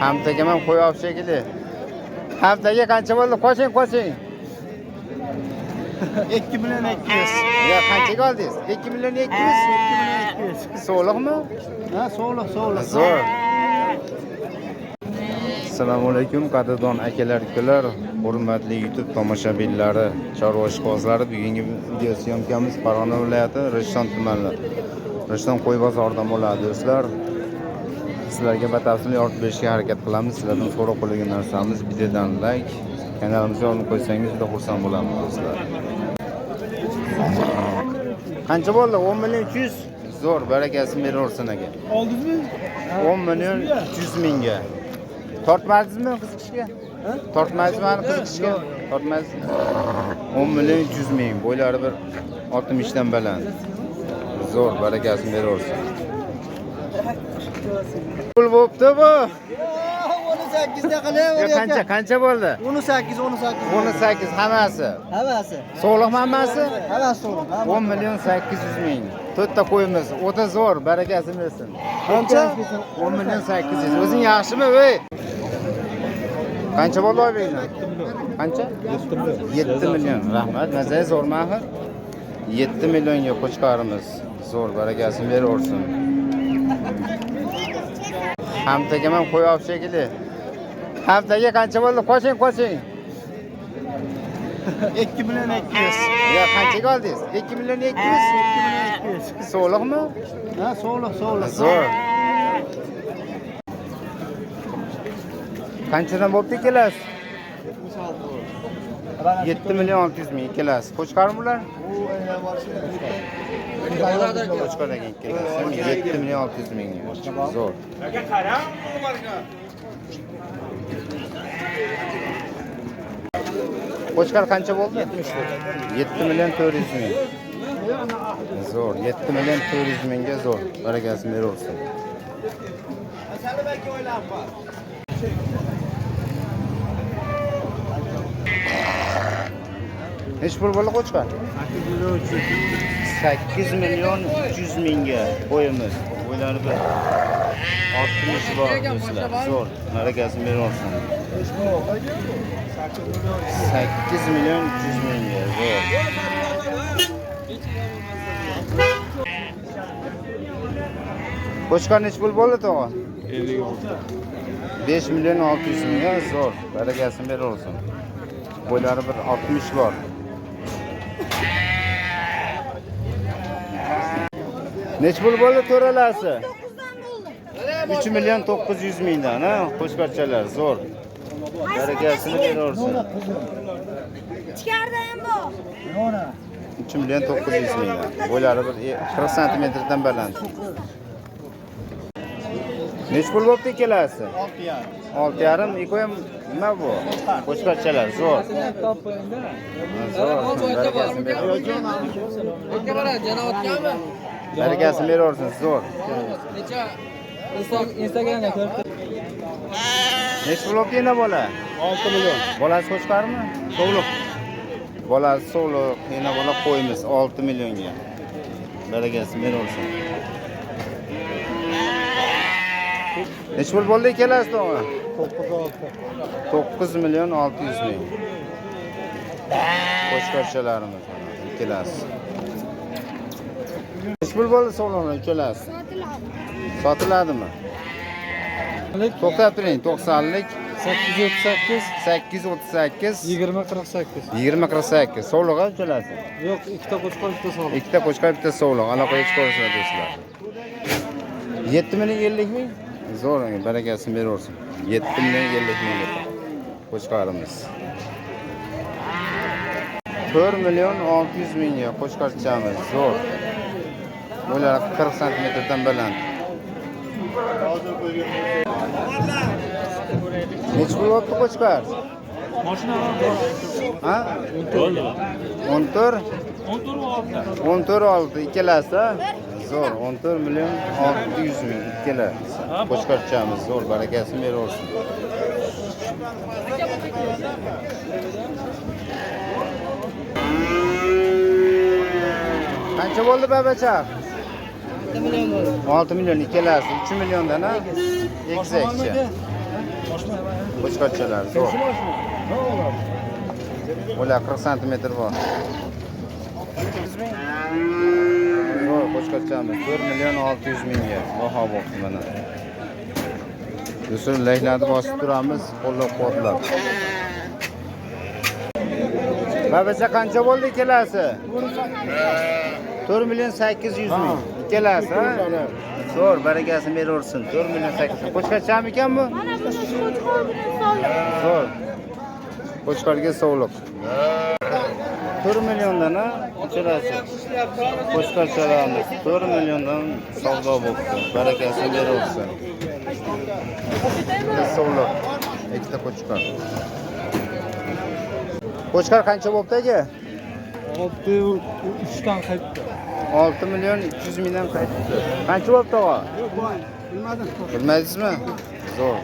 Hamtaga ham qo'y olib shekilli. Hamtaga qancha bo'ldi? Qo'shing. 2 milyon 200. Ya qanchaga oldingiz? 2 milyon 200. 2 milyon 200. So'liqmi? Ha, so'liq. Zo'r. Assalomu alaykum qadrdon akalar, ukalar, hurmatli YouTube tomoshabinlari, chorva ishqibozlari. Bugungi video syomkamiz Farg'ona viloyati Rishton tumani. Rishton qo'y bozoridan bo'ladi do'stlar. Sizlarga batafsil yoritib berishga harakat qilamiz. Sizlardan so'roq qilgan narsamiz videodan like, kanalimizga obuna qo'ysangiz juda xursand bo'lamiz do'stlar. Qancha bo'ldi? 10 million 200. Zo'r, barakasini beraversin aka. Oldingizmi? 10 million 200 mingga. Tortmadingizmi qiziqishga? Tortmadingizmi qiziqishga? Tortmadingizmi? 10 million 200 ming. Bo'ylari bir 60 dan baland. Zo'r, barakasini beraversin. Pul bo'pti bu. 18 da qilaver. Qancha bo'ldi? 18. 18 hammasi. Hammasi. So'liqmi hammasi? Hammasi so'liq. 10 million 800 ming. To'rtta qo'yimiz. O'ta zo'r, barakasini bersin. Qancha? 10 million 800. O'zing yaxshimi, voy? Qancha bo'ldi oybekdan? Qancha? 7 million. Rahmat, mazangiz zo'rmi axir? 7 millionga qo'chqarimiz. Zo'r, barakasini beraversin. Hamtaga ham qo'y olib shekilli. Hamtaga qancha bo'ldi? Qo'shing. 2 milyon 200. Ya qanchaga oldingiz? 2 million 200. 2 milyon 200. So'liqmi? Ha, so'liq. Zo'r. Qanchadan bo'pti ikkalasi? 7 million 600 ming ikkalasi. Qo'chqarmi bular? Qo'chqardan ikkalasi 7 million 600 ming. Zo'r. Qo'chqar qancha bo'ldi? 7 million 400 ming. Zo'r, 7 million 400 mingga zo'r. Barakasini beraversin. Nech pul bo'ldi qo'chqar? 8 million 300 mingga qo'yimiz. Bo'ylari bir 60 bor do'stlar. Zo'r, barakasini beraversin. 8 million 300 mingga zo'r. Qo'chqar nech pul bo'ldi tog'a? 5 million 600 mingga zo'r. Barakasini beraversin. Bo'ylari bir 60 bor. Nech pul bo'ldi to'ralasi? 3 million 900 mingdan, ha? Qo'chqarchalar zo'r. Barakasini beraversin. Ichkarida ham bor. 3 million 900 mingdan. Bo'ylari bir 40 santimetrdan baland. Nech pul bo'pti ikkalasi? 6,5. Iko ham nima bu? Qo'chqarchalar zo'r. Zo'r. Barakasini beraversin. Barakasini beraversin, zo'r. Instagramda ko'rib. Nech pul bo'pti yana bola? 6 milyon. Bolasi qo'chqarmi? So'liq. Bolasi so'liq, yana bola qo'yimiz 6 millionga. Barakasini beraversin. Nech pul bo'ldi ikkalasi to'g'ri? 9 million 600 ming. Qo'chqarchalarimiz ikkalasi. Nech pul bo'ldi so'liqlar ikkalasi? Sotiladimi? To'xtab turing, 90lik 838 2048 so'liqqa uchalasi. Yo'q, ikkita qo'chqor, bitta so'liq. Ikkita qo'chqor, bitta so'liq. Aloqaga chiqarsizlar do'stlar. 7 million 50 ming. Zo'r, barakasini beraversin. 7 million 50 ming qo'chqarimiz. 4 million 600 mingga qo'chqarchamiz. Zo'r. Bo'ylari 40 santimetrdan baland. Nech pul bo'pti qo'chqar? Mashina Ha? 14 oldi ikkalasi, ha? Zo'r, 14 million 600 ming ikkalasi. Qo'chqarchamiz zo'r, barakasini beraversin. Qancha bo'ldi babachaq? 6 million ikkalasi, 3 milliondan, ha? Eksakchi. Qo'chqorchalar zo'r. Ular 40 sm bor. Zo'r qo'chqorchamiz 4 million 600 mingga baho bo'pti mana. Do'stlar, layklarni bosib turamiz, qo'llab-quvvatlab. Babacha qancha bo'ldi ikkalasi? 4 million 800 ming. Ikkalasi, ha? Zo'r, barakasini beraversin. 4 million 800. Qo'chqorchami ekan bu? Mana buni qo'chqor bilan solib. Zo'r. Qo'chqorga sovliq. 4 milliondan, ha? Ikkalasi. Qo'chqorchalarimiz 4 milliondan savdo bo'libdi. Barakasini beraversin. Sovliq. Ikkita qo'chqor. Qo'chqor qancha bo'libdi aka? 6 dan qaytdi. 6 million 200 mingdan qaytdi. Qancha bo'libdi og'a? Bilmadim. Bilmaysizmi? Zo'r.